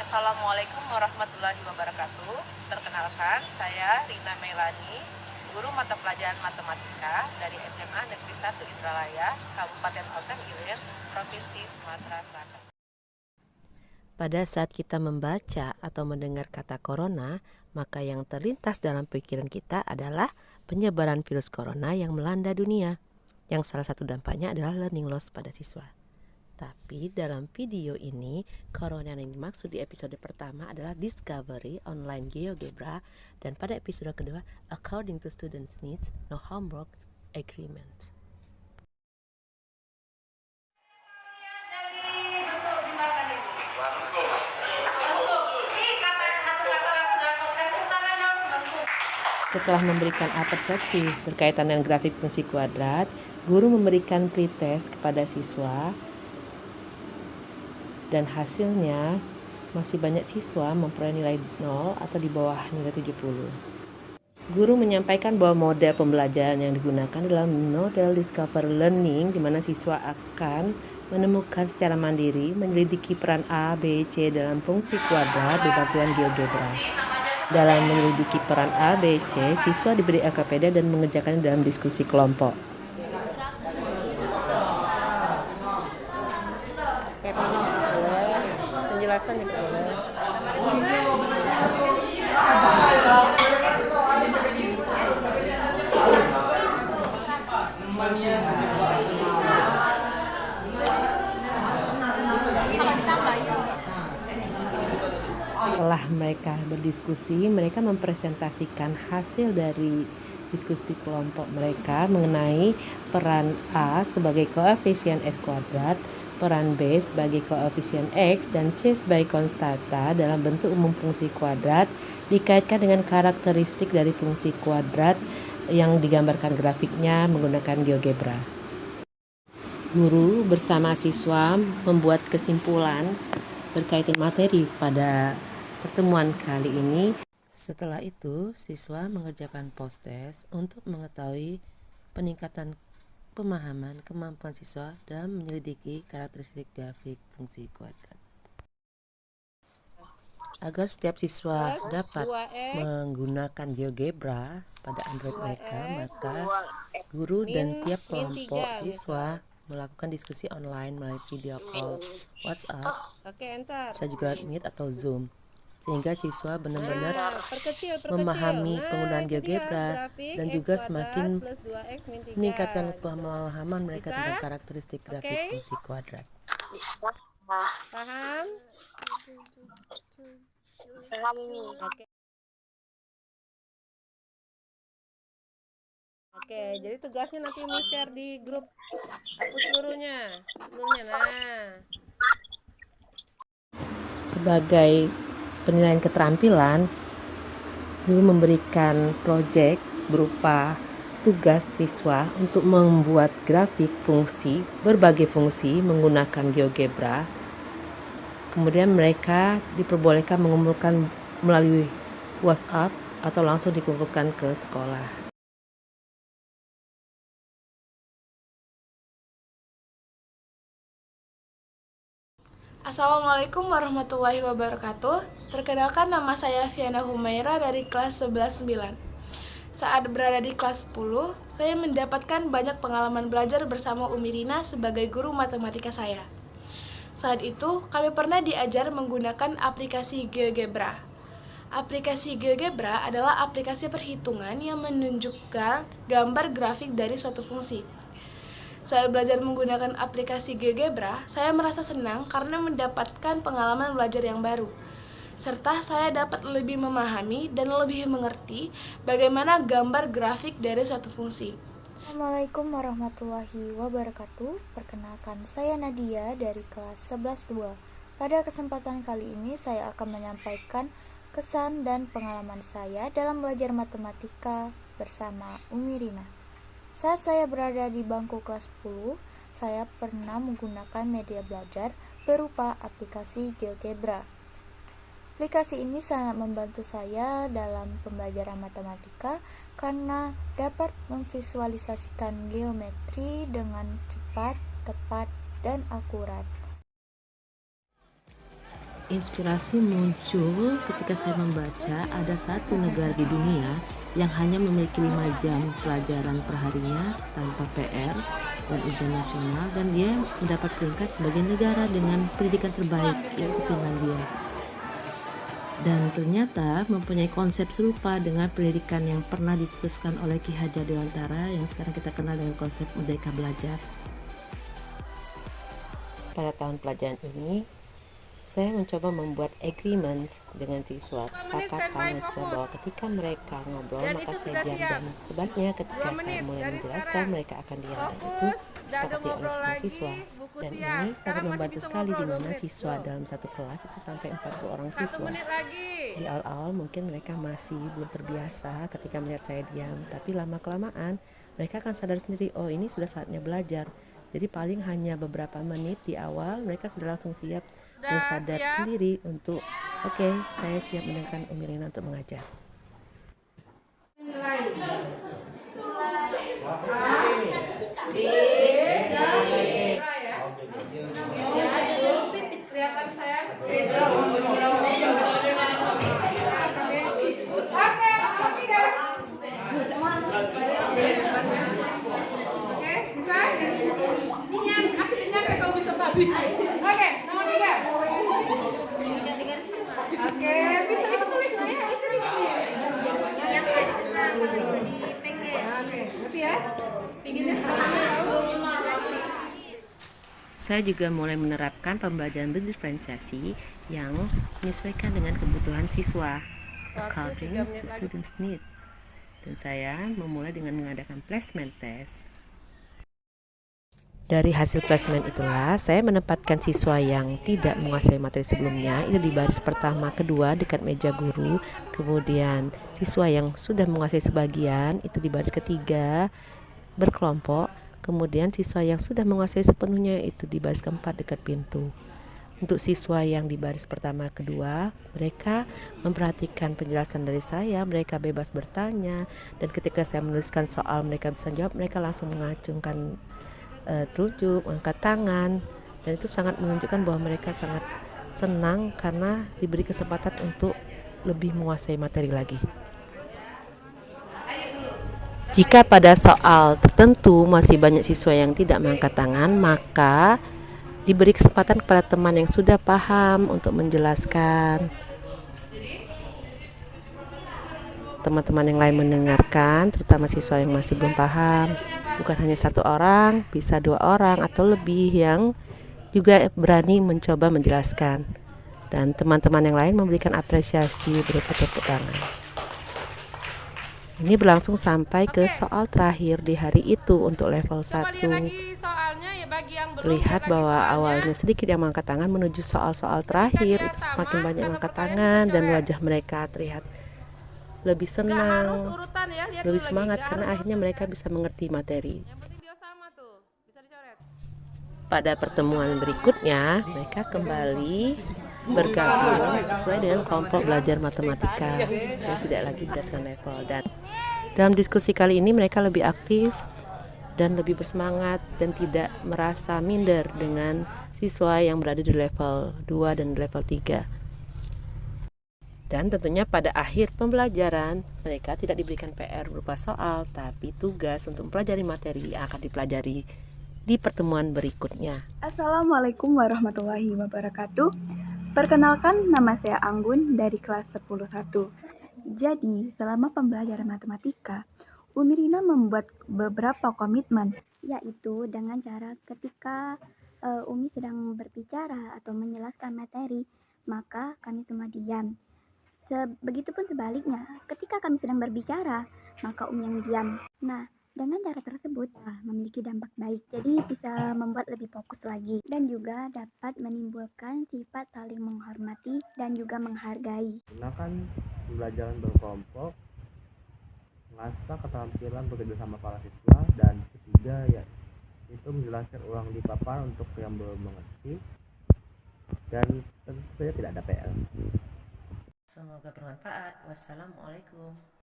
Assalamualaikum warahmatullahi wabarakatuh. Perkenalkan, saya Rina Melani, guru mata pelajaran matematika dari SMA Negeri 1 Indralaya, Kabupaten Ogan Ilir, Provinsi Sumatera Selatan. Pada saat kita membaca atau mendengar kata corona, maka yang terlintas dalam pikiran kita adalah penyebaran virus corona yang melanda dunia, yang salah satu dampaknya adalah learning loss pada siswa. Tapi dalam video ini, corona yang dimaksud di episode pertama adalah Discovery Online GeoGebra, dan pada episode kedua, According to Students' Needs, No Homework Agreement. Setelah memberikan persepsi berkaitan dengan grafik fungsi kuadrat, guru memberikan pretest kepada siswa, dan hasilnya masih banyak siswa memperoleh nilai 0 atau di bawah nilai 70. Guru menyampaikan bahwa model pembelajaran yang digunakan adalah model discovery learning, di mana siswa akan menemukan secara mandiri, menyelidiki peran A, B, C dalam fungsi kuadrat berbantuan GeoGebra. Dalam menyelidiki peran A, B, C, siswa diberi LKPD dan mengerjakannya dalam diskusi kelompok. Penjelasan juga boleh. Setelah mereka berdiskusi, mereka mempresentasikan hasil dari diskusi kelompok mereka mengenai peran A sebagai koefisien X kuadrat, peran B sebagai koefisien X, dan C sebagai konstanta dalam bentuk umum fungsi kuadrat dikaitkan dengan karakteristik dari fungsi kuadrat yang digambarkan grafiknya menggunakan GeoGebra. Guru bersama siswa membuat kesimpulan berkaitan materi pada pertemuan kali ini. Setelah itu, siswa mengerjakan post-test untuk mengetahui peningkatan pemahaman kemampuan siswa dalam menyelidiki karakteristik grafik fungsi kuadrat. Agar setiap siswa dapat menggunakan GeoGebra pada Android mereka, maka guru dan tiap kelompok siswa melakukan diskusi online melalui video call, WhatsApp, bisa juga Meet atau Zoom, sehingga siswa benar-benar memahami penggunaan GeoGebra dan juga semakin meningkatkan pemahaman mereka tentang karakteristik grafik fungsi kuadrat. Paham? Oke, jadi tugasnya nanti mau share di grup aku seluruhnya. Nah. Sebagai penilaian keterampilan, guru memberikan proyek berupa tugas siswa untuk membuat grafik fungsi, berbagai fungsi menggunakan GeoGebra. Kemudian mereka diperbolehkan mengumpulkan melalui WhatsApp atau langsung dikumpulkan ke sekolah. Assalamualaikum warahmatullahi wabarakatuh. Perkenalkan, nama saya Fiana Humaira dari kelas 11-9. Saat berada di kelas 10, saya mendapatkan banyak pengalaman belajar bersama Umi Rina sebagai guru matematika saya. Saat itu, kami pernah diajar menggunakan aplikasi GeoGebra. Aplikasi GeoGebra adalah aplikasi perhitungan yang menunjukkan gambar grafik dari suatu fungsi. Saat belajar menggunakan aplikasi GeoGebra, saya merasa senang karena mendapatkan pengalaman belajar yang baru, serta saya dapat lebih memahami dan lebih mengerti bagaimana gambar grafik dari suatu fungsi. Assalamualaikum warahmatullahi wabarakatuh. Perkenalkan, saya Nadia dari kelas 11-2. Pada kesempatan kali ini saya akan menyampaikan kesan dan pengalaman saya dalam belajar matematika bersama Umi Rina. Saat saya berada di bangku kelas 10, saya pernah menggunakan media belajar berupa aplikasi GeoGebra. Aplikasi ini sangat membantu saya dalam pembelajaran matematika karena dapat memvisualisasikan geometri dengan cepat, tepat, dan akurat. Inspirasi muncul ketika saya membaca ada satu negara di dunia yang hanya memiliki 5 jam pelajaran perharinya tanpa PR dan ujian nasional, dan dia mendapat peringkat sebagai negara dengan pendidikan terbaik, yaitu Finlandia. Dan ternyata mempunyai konsep serupa dengan pendidikan yang pernah dicetuskan oleh Ki Hajar Dewantara yang sekarang kita kenal dengan konsep Merdeka Belajar. Pada tahun pelajaran ini, saya mencoba membuat agreement dengan siswa, kesepakatan siswa bahwa ketika mereka ngobrol maka saya diam, dan sebaliknya ketika saya mulai menjelaskan mereka akan diam, dan itu disepakati oleh semua siswa. Dan ini sangat membantu sekali di mana siswa dalam satu kelas itu sampai 40 orang siswa. Di awal-awal mungkin mereka masih belum terbiasa ketika melihat saya diam, tapi lama-kelamaan mereka akan sadar sendiri, oh ini sudah saatnya belajar. Jadi paling hanya beberapa menit di awal mereka sudah langsung siap dan sadar sendiri untuk oke, saya siap mendengarkan Umi Rina untuk mengajar. Oke, nomor 3. Oke, bisa kita tulis ya. Oke, ngerti ya? Pinginnya Saya juga mulai menerapkan pembelajaran berdiferensiasi yang menyesuaikan dengan kebutuhan siswa, according to students' needs. Dan saya memulai dengan mengadakan placement test. Dari hasil placement itulah, saya menempatkan siswa yang tidak menguasai materi sebelumnya itu di baris pertama, kedua dekat meja guru. Kemudian siswa yang sudah menguasai sebagian itu di baris ketiga berkelompok. Kemudian siswa yang sudah menguasai sepenuhnya itu di baris keempat dekat pintu. Untuk siswa yang di baris pertama, kedua, mereka memperhatikan penjelasan dari saya, mereka bebas bertanya, dan ketika saya menuliskan soal mereka bisa jawab, mereka langsung mengacungkan telunjuk, angkat tangan, dan itu sangat menunjukkan bahwa mereka sangat senang karena diberi kesempatan untuk lebih menguasai materi lagi. Jika pada soal tertentu masih banyak siswa yang tidak mengangkat tangan, maka diberi kesempatan kepada teman yang sudah paham untuk menjelaskan. Teman-teman yang lain mendengarkan, terutama siswa yang masih belum paham. Bukan hanya satu orang, bisa 2 orang atau lebih yang juga berani mencoba menjelaskan. Dan teman-teman yang lain memberikan apresiasi berupa tepuk tangan. Ini berlangsung sampai ke soal terakhir di hari itu untuk level 1. Terlihat bahwa awalnya sedikit yang mengangkat tangan, menuju soal-soal terakhir itu semakin banyak yang mengangkat tangan, dan wajah mereka terlihat lebih senang, lebih semangat karena akhirnya mereka bisa mengerti materi. Pada pertemuan berikutnya, mereka kembali bergabung sesuai dengan kelompok belajar matematika yang tidak lagi berdasarkan level. Dan dalam diskusi kali ini mereka lebih aktif dan lebih bersemangat dan tidak merasa minder dengan siswa yang berada di level 2 dan level 3. Dan tentunya pada akhir pembelajaran mereka tidak diberikan PR berupa soal, tapi tugas untuk mempelajari materi yang akan dipelajari di pertemuan berikutnya. Assalamualaikum warahmatullahi wabarakatuh. Perkenalkan, nama saya Anggun dari kelas 10-1. Jadi, selama pembelajaran matematika, Umi Rina membuat beberapa komitmen, yaitu dengan cara ketika Umi sedang berbicara atau menjelaskan materi, maka kami semua diam. Begitupun sebaliknya, ketika kami sedang berbicara, maka Umi yang diam. Nah, dengan cara tersebut memiliki dampak baik, jadi bisa membuat lebih fokus lagi, dan juga dapat menimbulkan sifat saling menghormati dan juga menghargai. Gunakan pembelajaran berkelompok, mengasah keterampilan bekerja sama para siswa, dan ketiga ya itu menjelaskan ulang di papan untuk yang belum mengerti, dan tentu saja tidak ada PR. Semoga bermanfaat. Wassalamualaikum.